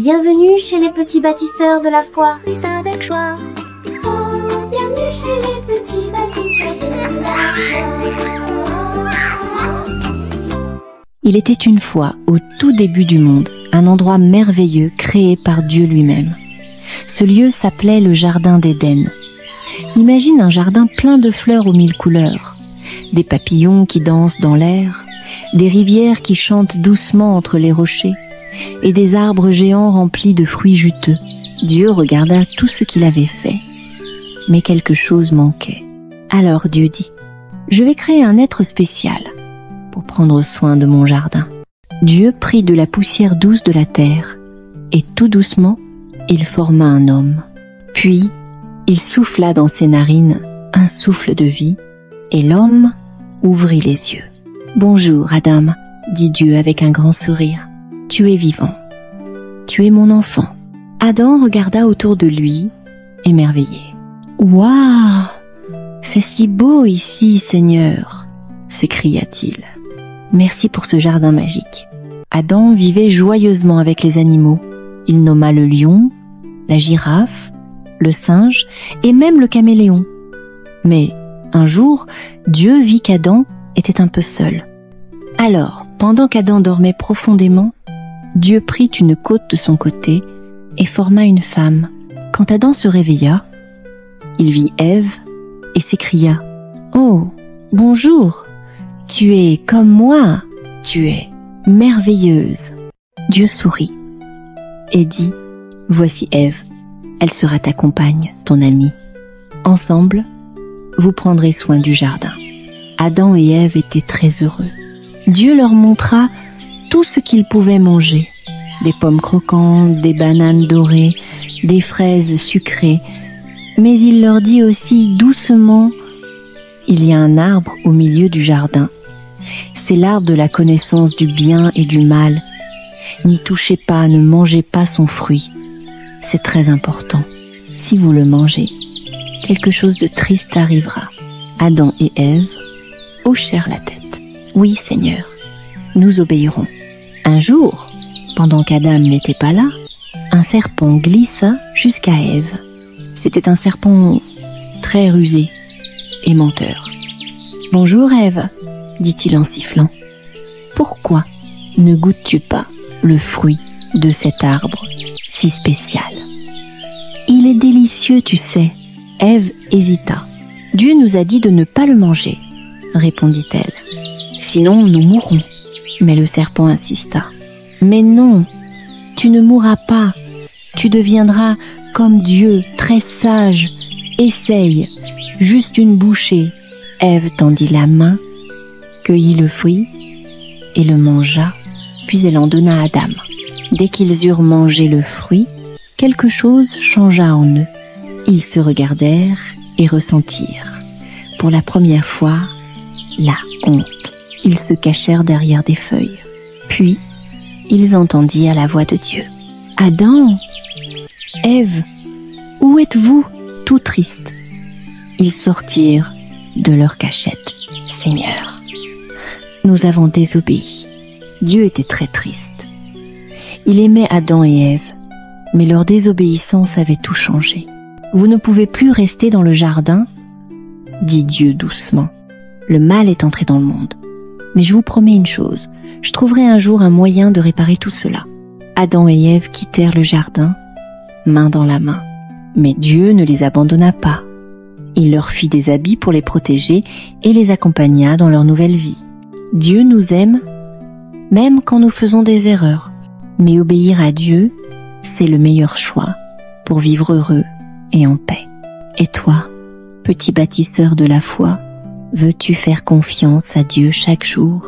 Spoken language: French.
Bienvenue chez les petits bâtisseurs de la foi. Plus avec joie. Oh, bienvenue chez les petits bâtisseurs de la foi. Il était une fois, au tout début du monde, un endroit merveilleux créé par Dieu lui-même. Ce lieu s'appelait le Jardin d'Éden. Imagine un jardin plein de fleurs aux mille couleurs, des papillons qui dansent dans l'air, des rivières qui chantent doucement entre les rochers, et des arbres géants remplis de fruits juteux. Dieu regarda tout ce qu'il avait fait, mais quelque chose manquait. Alors Dieu dit, « Je vais créer un être spécial pour prendre soin de mon jardin. » Dieu prit de la poussière douce de la terre, et tout doucement, il forma un homme. Puis, il souffla dans ses narines un souffle de vie, et l'homme ouvrit les yeux. « Bonjour, Adam, » dit Dieu avec un grand sourire. « Tu es vivant. Tu es mon enfant. » Adam regarda autour de lui, émerveillé. « Waouh! C'est si beau ici, Seigneur !» s'écria-t-il. « Merci pour ce jardin magique. » Adam vivait joyeusement avec les animaux. Il nomma le lion, la girafe, le singe et même le caméléon. Mais un jour, Dieu vit qu'Adam était un peu seul. Alors, pendant qu'Adam dormait profondément, Dieu prit une côte de son côté et forma une femme. Quand Adam se réveilla, il vit Ève et s'écria « Oh, bonjour, tu es comme moi, tu es merveilleuse. » Dieu sourit et dit « Voici Ève, elle sera ta compagne, ton amie. Ensemble, vous prendrez soin du jardin. » Adam et Ève étaient très heureux. Dieu leur montra tout ce qu'ils pouvaient manger, des pommes croquantes, des bananes dorées, des fraises sucrées, mais il leur dit aussi doucement « Il y a un arbre au milieu du jardin. C'est l'arbre de la connaissance du bien et du mal. N'y touchez pas, ne mangez pas son fruit. C'est très important. Si vous le mangez, quelque chose de triste arrivera. » Adam et Ève hochèrent la tête. « Oui, Seigneur, nous obéirons. » Un jour, pendant qu'Adam n'était pas là, un serpent glissa jusqu'à Ève. C'était un serpent très rusé et menteur. « Bonjour Ève, » dit-il en sifflant. « Pourquoi ne goûtes-tu pas le fruit de cet arbre si spécial ? Il est délicieux, tu sais. » Ève hésita. « Dieu nous a dit de ne pas le manger, » répondit-elle. « Sinon nous mourrons. » Mais le serpent insista. « Mais non, tu ne mourras pas. Tu deviendras comme Dieu, très sage. Essaye, juste une bouchée. » Ève tendit la main, cueillit le fruit et le mangea, puis elle en donna à Adam. Dès qu'ils eurent mangé le fruit, quelque chose changea en eux. Ils se regardèrent et ressentirent, pour la première fois, la honte. Ils se cachèrent derrière des feuilles. Puis, ils entendirent la voix de Dieu. « Adam, Ève, où êtes-vous ?» Tout tristes. Ils sortirent de leur cachette. « Seigneur, nous avons désobéi. » Dieu était très triste. Il aimait Adam et Ève, mais leur désobéissance avait tout changé. « Vous ne pouvez plus rester dans le jardin, » dit Dieu doucement. « Le mal est entré dans le monde. Mais je vous promets une chose, je trouverai un jour un moyen de réparer tout cela. » Adam et Ève quittèrent le jardin, main dans la main. Mais Dieu ne les abandonna pas. Il leur fit des habits pour les protéger et les accompagna dans leur nouvelle vie. Dieu nous aime, même quand nous faisons des erreurs. Mais obéir à Dieu, c'est le meilleur choix pour vivre heureux et en paix. Et toi, petit bâtisseur de la foi, veux-tu faire confiance à Dieu chaque jour ?